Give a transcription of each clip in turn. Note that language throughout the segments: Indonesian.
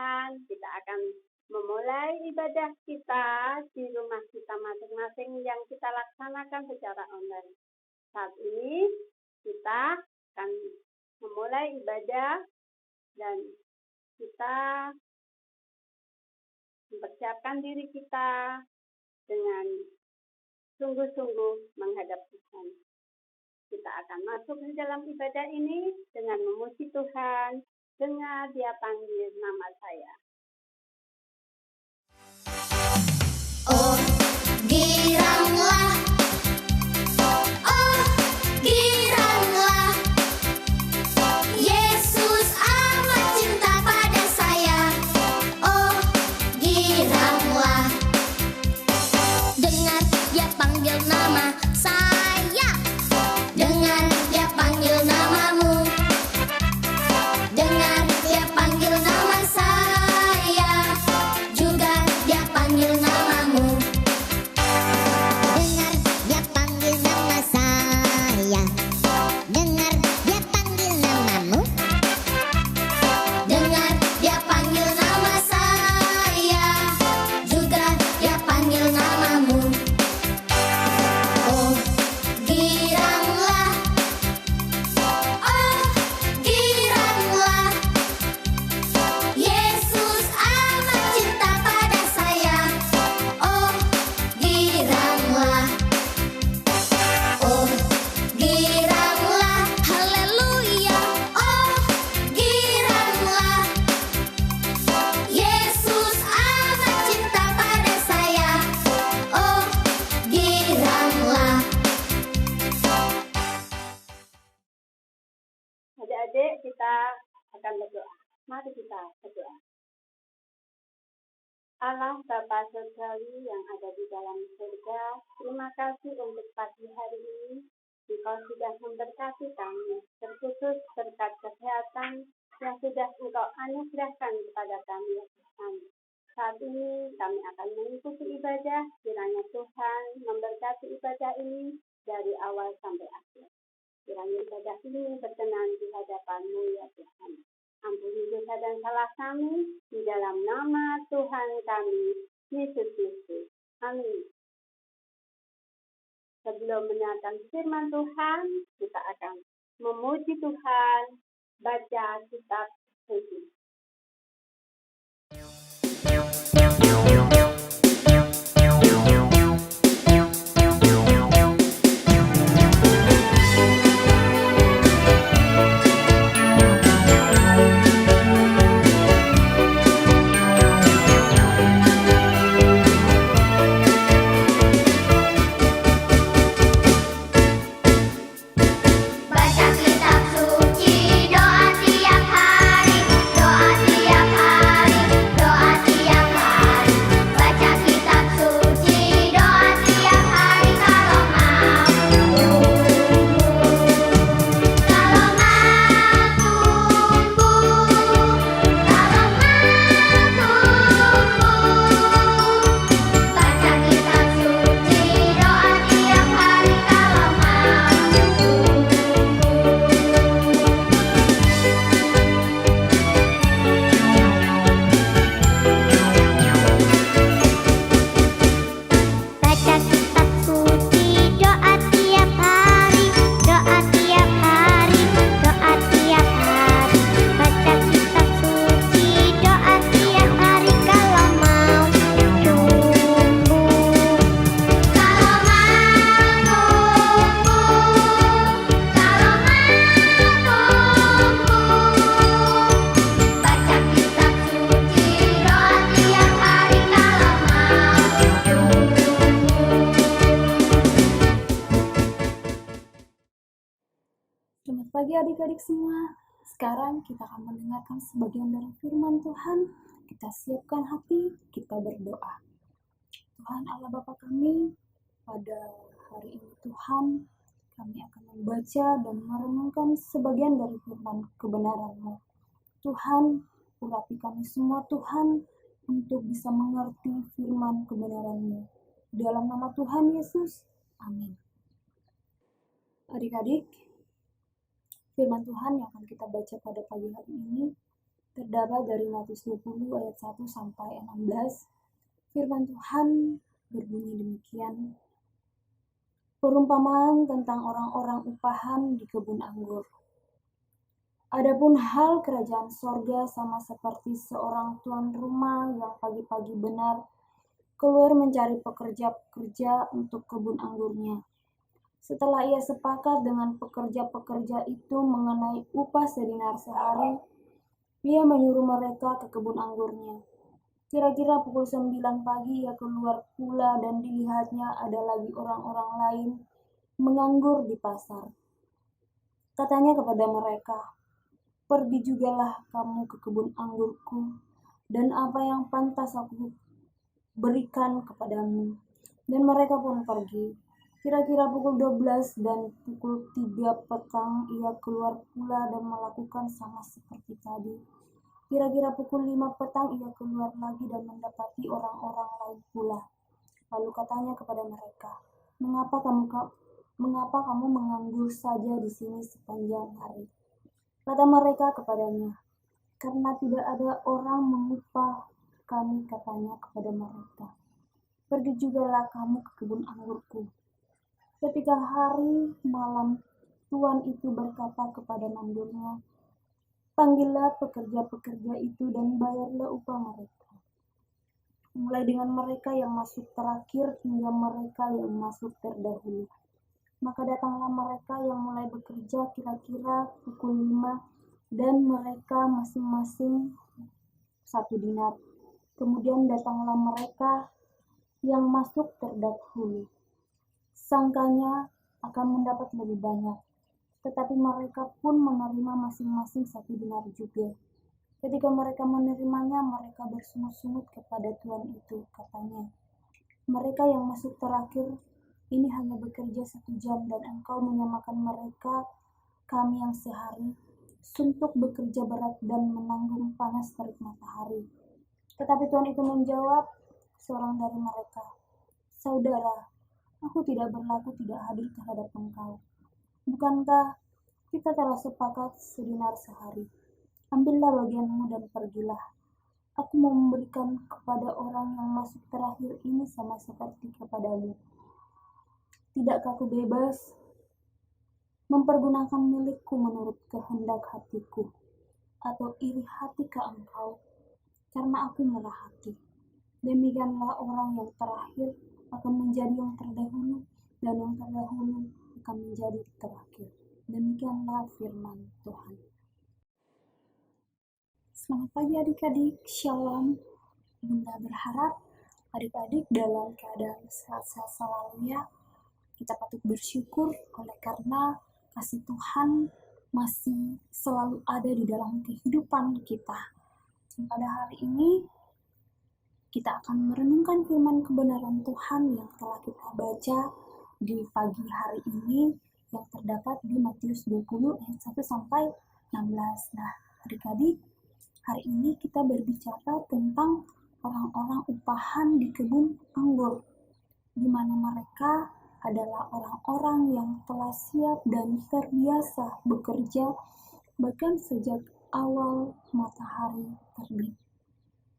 Tuhan, kita akan memulai ibadah kita di rumah kita masing-masing yang kita laksanakan secara online. Saat ini kita akan memulai ibadah dan kita mempersiapkan diri kita dengan sungguh-sungguh menghadap Tuhan. Kita akan masuk di dalam ibadah ini dengan memuji Tuhan. Dengar Dia panggil nama saya. Oh, giranglah. Oh, giranglah. Yesus amat cinta pada saya. Oh, giranglah. Dengar Dia panggil nama saya. Dengar Dia panggil namamu. Dengar Dia panggil nama saya. Juga Dia panggil namamu. Dengar Dia panggil nama saya. Dengar Dia panggil namamu. Dengar Dia panggil nama saya. Juga Dia panggil namamu. Oh, giranglah. Oh, giranglah. Yesus amat cinta pada saya. Oh, giranglah. Oh, giranglah. Haleluya. Oh, giranglah. Yesus amat cinta pada saya. Oh, giranglah. Adik-adik, kita akan berdoa. Mari kita berdoa. Allah Bapa Surgawi yang ada di dalam surga, terima kasih untuk pagi hari ini. Engkau sudah memberkati kami, terkhusus berkat kesehatan yang sudah Engkau anugerahkan kepada kami, ya Tuhan. Saat ini kami akan mengikuti ibadah, kiranya Tuhan memberkati ibadah ini dari awal sampai akhir. Kiranya ibadah ini berkenan di hadapan-Mu, ya Tuhan. Ampuni dosa dan salah kami di dalam nama Tuhan kami, Yesus Kristus. Amin. Sebelum mendengarkan firman Tuhan, kita akan memuji Tuhan, baca kitab suci. Baca kitab suci, doa tiap hari, doa tiap hari, doa tiap hari. Baca kitab suci, doa tiap hari kalau mau tumbuh. Kalau mau tumbuh, kalau mau tumbuh. Baca kitab suci, doa tiap hari kalau mau tumbuh. Baca kitab suci, doa tiap hari, doa tiap hari, doa tiap hari. Baca kitab suci, doa tiap hari kalau mau tumbuh. Kalau mau tumbuh, kalau mau tumbuh. Baca kitab suci, doa tiap hari kalau mau tumbuh. Selamat pagi adik-adik semua. Sekarang kita akan mendengarkan sebagian dari firman Tuhan. Kita siapkan hati, kita berdoa. Tuhan Allah Bapa kami, pada hari ini Tuhan, kami akan membaca dan merenungkan sebagian dari firman kebenaran-Mu. Tuhan, urapi kami semua Tuhan, untuk bisa mengerti firman kebenaran-Mu. Dalam nama Tuhan Yesus, amin. Adik-adik, firman Tuhan yang akan kita baca pada pagi hari ini terdapat dari Matius 20 ayat 1 sampai 16. Firman Tuhan berbunyi demikian. Perumpamaan tentang orang-orang upahan di kebun anggur. Adapun hal kerajaan sorga sama seperti seorang tuan rumah yang pagi-pagi benar keluar mencari pekerja-pekerja untuk kebun anggurnya. Setelah ia sepakat dengan pekerja-pekerja itu mengenai upah sedinar sehari, ia menyuruh mereka ke kebun anggurnya. Kira-kira pukul 9 pagi ia keluar pula dan dilihatnya ada lagi orang-orang lain menganggur di pasar. Katanya kepada mereka, "Pergi jugalah kamu ke kebun anggurku, dan apa yang pantas aku berikan kepadamu." Dan mereka pun pergi. Kira-kira pukul 12 dan pukul 3 petang ia keluar pula dan melakukan sama seperti tadi. Kira-kira pukul 5 petang ia keluar lagi dan mendapati orang-orang lain pula. Lalu katanya kepada mereka, Mengapa kamu menganggur saja di sini sepanjang hari?" Kata mereka kepadanya, "Karena tidak ada orang mengupah kami," katanya kepada mereka. "Pergi jugalah kamu ke kebun anggurku." Ketika hari malam, tuan itu berkata kepada mandornya, "Panggillah pekerja-pekerja itu dan bayarlah upah mereka, mulai dengan mereka yang masuk terakhir hingga mereka yang masuk terdahulu." Maka datanglah mereka yang mulai bekerja kira-kira pukul 5 dan mereka masing-masing 1 dinar. Kemudian datanglah mereka yang masuk terdahulu. Sangkanya akan mendapat lebih banyak, tetapi mereka pun menerima masing-masing 1 dinar juga. Ketika mereka menerimanya, mereka bersungut-sungut kepada tuan itu. Katanya, "Mereka yang masuk terakhir ini hanya bekerja 1 jam dan engkau menyamakan mereka, kami yang sehari, suntuk bekerja berat dan menanggung panas terik matahari." Tetapi tuan itu menjawab seorang dari mereka, "Saudara, aku tidak berlaku tidak adil terhadap engkau. Bukankah kita telah sepakat sedinar sehari? Ambillah bagianmu dan pergilah. Aku mau memberikan kepada orang yang masuk terakhir ini sama seperti kepadamu. Tidakkah aku bebas mempergunakan milikku menurut kehendak hatiku? Atau iri hatikah engkau? Karena aku murah hati. Demikianlah orang yang terakhir akan menjadi yang terdahulu, dan yang terdahulu akan menjadi terakhir." Demikianlah firman Tuhan. Selamat pagi adik-adik, Shalom. Bunda berharap adik-adik dalam keadaan sehat-sehat selalu ya. Kita patut bersyukur oleh karena kasih Tuhan masih selalu ada di dalam kehidupan kita. Dan pada hari ini kita akan merenungkan firman kebenaran Tuhan yang telah kita baca di pagi hari ini yang terdapat di Matius 20 ayat 1 sampai 16. Nah, adik-adik, hari ini kita berbicara tentang orang-orang upahan di kebun anggur, di mana mereka adalah orang-orang yang telah siap dan terbiasa bekerja bahkan sejak awal matahari terbit.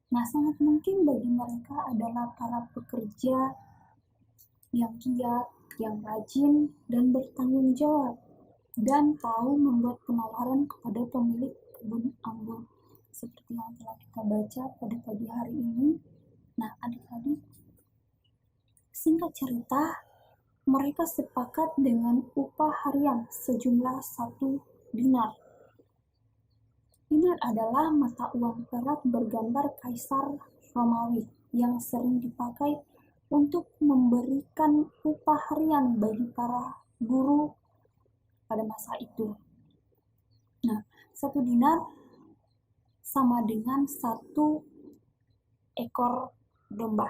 Nah, sangat mungkin bagi mereka adalah para pekerja yang giat, yang rajin, dan bertanggung jawab, dan tahu membuat penawaran kepada pemilik kebun anggur, seperti yang telah kita baca pada pagi hari ini. Nah, adik-adik, singkat cerita, mereka sepakat dengan upah harian sejumlah 1 dinar. Dinar adalah mata uang perak bergambar kaisar Romawi yang sering dipakai untuk memberikan upah harian bagi para guru pada masa itu. Nah, 1 dinar sama dengan 1 ekor domba.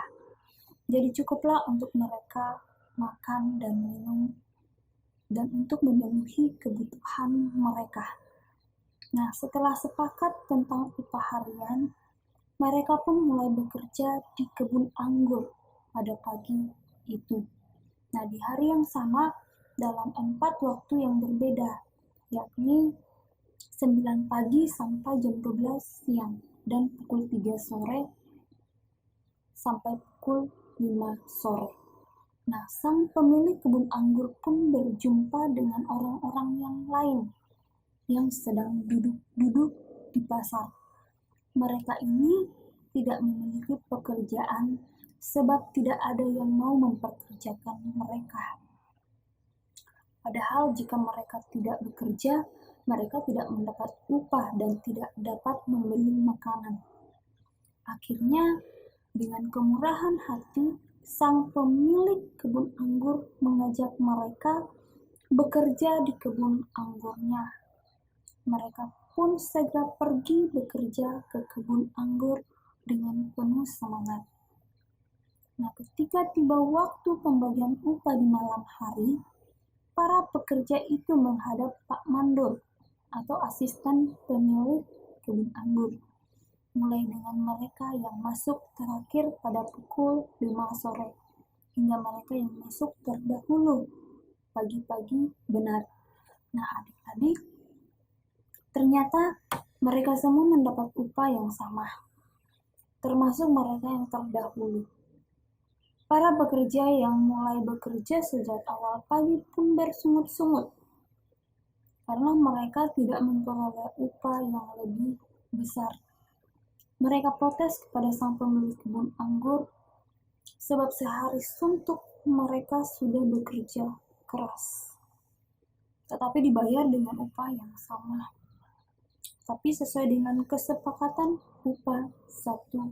Jadi cukuplah untuk mereka makan dan minum dan untuk memenuhi kebutuhan mereka. Nah, setelah sepakat tentang upah harian, mereka pun mulai bekerja di kebun anggur pada pagi itu. Nah, di hari yang sama dalam 4 waktu yang berbeda, yakni 9 pagi sampai jam 12 siang, dan pukul 3 sore sampai pukul 5 sore. Nah, sang pemilik kebun anggur pun berjumpa dengan orang-orang yang lain yang sedang duduk-duduk di pasar. Mereka ini tidak memiliki pekerjaan sebab tidak ada yang mau mempekerjakan mereka. Padahal jika mereka tidak bekerja, mereka tidak mendapat upah dan tidak dapat membeli makanan. Akhirnya, dengan kemurahan hati, sang pemilik kebun anggur mengajak mereka bekerja di kebun anggurnya. Mereka pun segera pergi bekerja ke kebun anggur dengan penuh semangat. Nah, ketika tiba waktu pembagian upah di malam hari, para pekerja itu menghadap Pak Mandor atau asisten pemilik kebun anggur. Mulai dengan mereka yang masuk terakhir pada pukul 5 sore, hingga mereka yang masuk terdahulu pagi-pagi benar. Nah, adik-adik, ternyata mereka semua mendapat upah yang sama, termasuk mereka yang terdahulu. Para pekerja yang mulai bekerja sejak awal pagi pun bersungut-sungut, karena mereka tidak memperoleh upah yang lebih besar. Mereka protes kepada sang pemilik kebun anggur sebab sehari suntuk mereka sudah bekerja keras, tetapi dibayar dengan upah yang sama, tapi sesuai dengan kesepakatan upah 1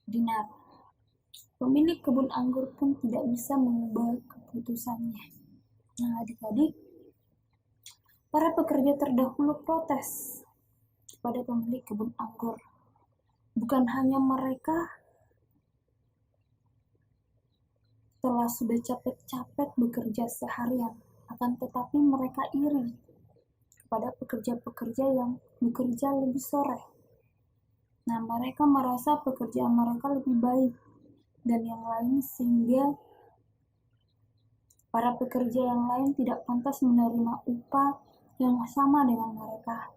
dinar. Pemilik kebun anggur pun tidak bisa mengubah keputusannya. Nah, adik-adik, para pekerja terdahulu protes kepada pemilik kebun anggur. Bukan hanya mereka telah sudah capek-capek bekerja seharian, akan tetapi mereka iri kepada pekerja-pekerja yang bekerja lebih sore. Nah, mereka merasa pekerjaan mereka lebih baik dan yang lain, sehingga para pekerja yang lain tidak pantas menerima upah yang sama dengan mereka.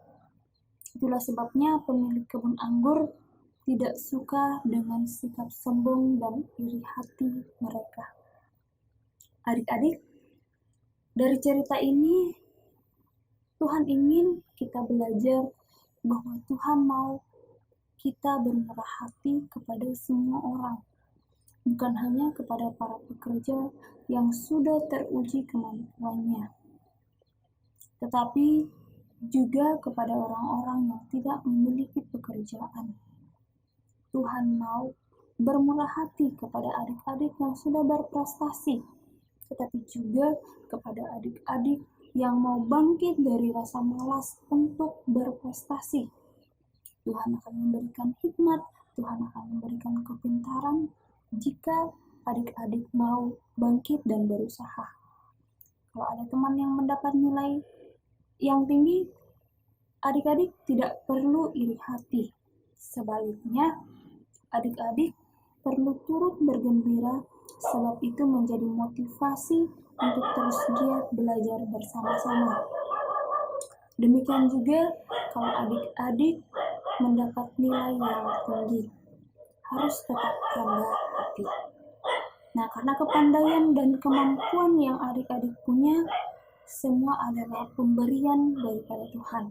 Itulah sebabnya pemilik kebun anggur tidak suka dengan sikap sombong dan iri hati mereka. Adik-adik, dari cerita ini Tuhan ingin kita belajar bahwa Tuhan mau kita bermurah hati kepada semua orang, bukan hanya kepada para pekerja yang sudah teruji kemampuannya, tetapi juga kepada orang-orang yang tidak memiliki pekerjaan. Tuhan mau bermurah hati kepada adik-adik yang sudah berprestasi, tetapi juga kepada adik-adik yang mau bangkit dari rasa malas untuk berprestasi. Tuhan akan memberikan hikmat, Tuhan akan memberikan kepintaran jika adik-adik mau bangkit dan berusaha. Kalau ada teman yang mendapat nilai yang tinggi, adik-adik tidak perlu iri hati. Sebaliknya, adik-adik perlu turut bergembira sebab itu menjadi motivasi untuk terus giat belajar bersama-sama. Demikian juga kalau adik-adik mendapat nilai yang tinggi, harus tetap rendah hati. Nah, karena kepandaian dan kemampuan yang adik-adik punya, semua adalah pemberian daripada Tuhan.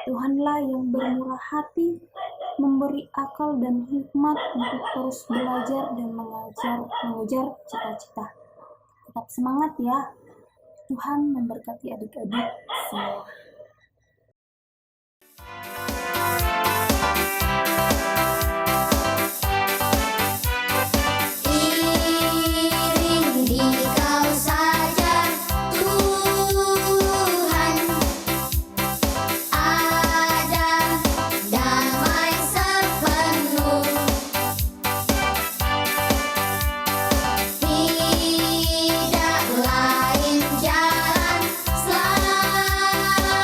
Tuhanlah yang bermurah hati, memberi akal dan hikmat untuk terus belajar dan mengejar cita-cita. Tetap semangat ya. Tuhan memberkati adik-adik semua. Iring di kau saja Tuhan, ada damai sepenuh, tidak lain jalan selamat.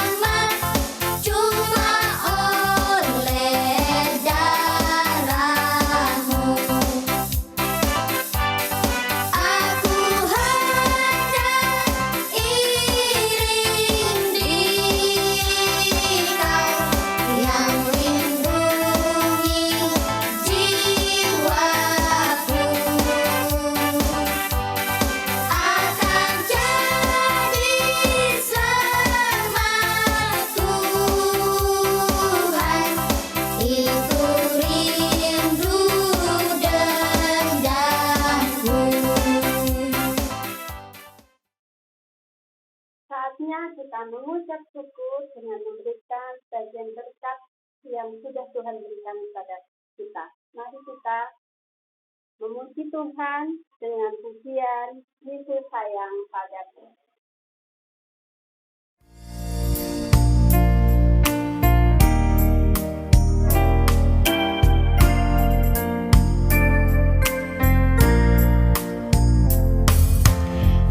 kita mengucap syukur dengan memberikan bagian berkat yang sudah Tuhan berikan kepada kita. Mari kita memuji Tuhan dengan pujian Yesus sayang padaku.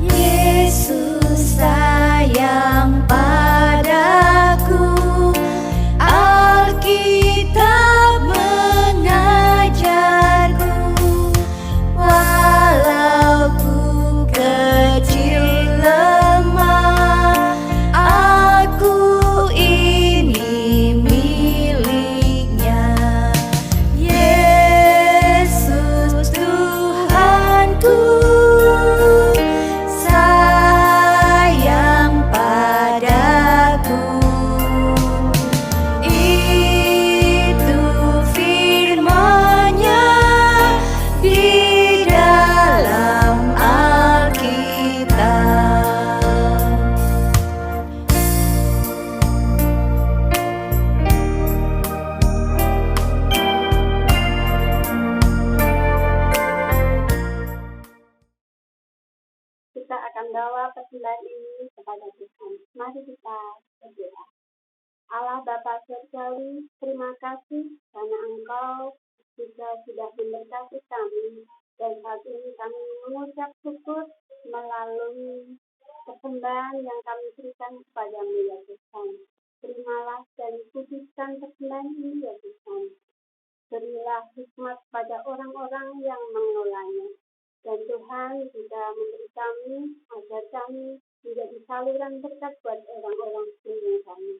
Yesus sayang padaku, Alkitab mengajarku, walau ku kecil lemah, aku ini miliknya. Yesus Tuhanku sayang padaku, itu firman-Nya di dalam Alkitab. Kita akan bawa persembahan ini kepada Tuhan. Mari kita berdoa. Allah Bapa Surgawi, terima kasih karena Engkau juga sudah memberkati kami. Dan saat ini kami mengucap syukur melalui persembahan yang kami berikan kepada-Mu ya Tuhan. Terimalah dan kuduskan persembahan ini ya Tuhan. Berilah hikmat pada orang-orang yang mengelolanya. Dan Tuhan juga memberi kami agar kami menjadi saluran berkat buat orang-orang sekeliling kami.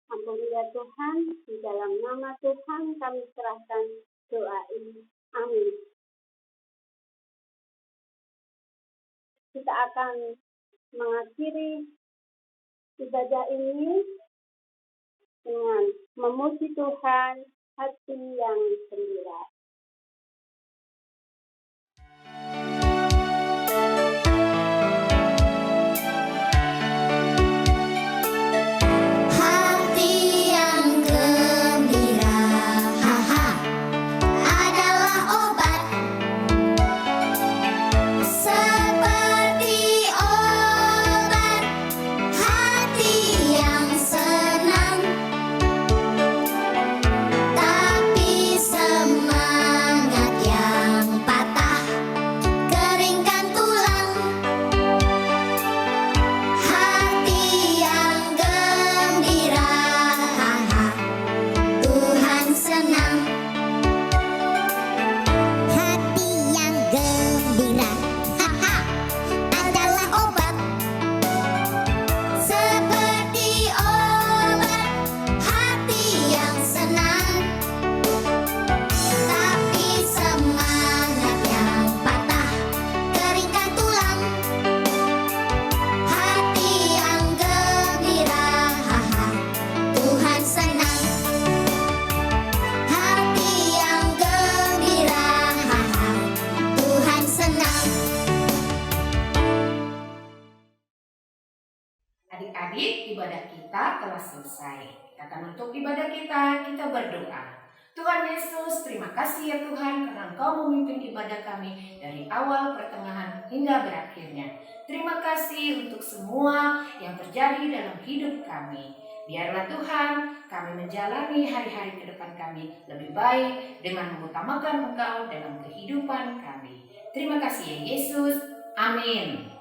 Ampuni ya Tuhan, di dalam nama Tuhan kami serahkan doa ini. Amin. Kita akan mengakhiri ibadah ini dengan memuji Tuhan, hati yang gembira. Hati yang gembira, adalah obat, seperti obat. Hati yang senang, tapi semangat yang patah, keringkan tulang. Hati yang gembira, Tuhan senang. Hati yang gembira, adalah obat, seperti obat. Hati yang senang, tapi semangat yang patah, keringkan tulang. Hati yang gembira, Tuhan senang. Hati yang gembira, Tuhan senang. Adik-adik, ibadah kita telah selesai. Kita akan menutup ibadah kita berdoa. Tuhan Yesus, terima kasih ya Tuhan karena Engkau memimpin ibadah kami dari awal, pertengahan, hingga berakhirnya. Terima kasih untuk semua yang terjadi dalam hidup kami. Biarlah Tuhan kami menjalani hari-hari ke depan kami lebih baik dengan mengutamakan Engkau dalam kehidupan kami. Terima kasih ya Yesus. Amin.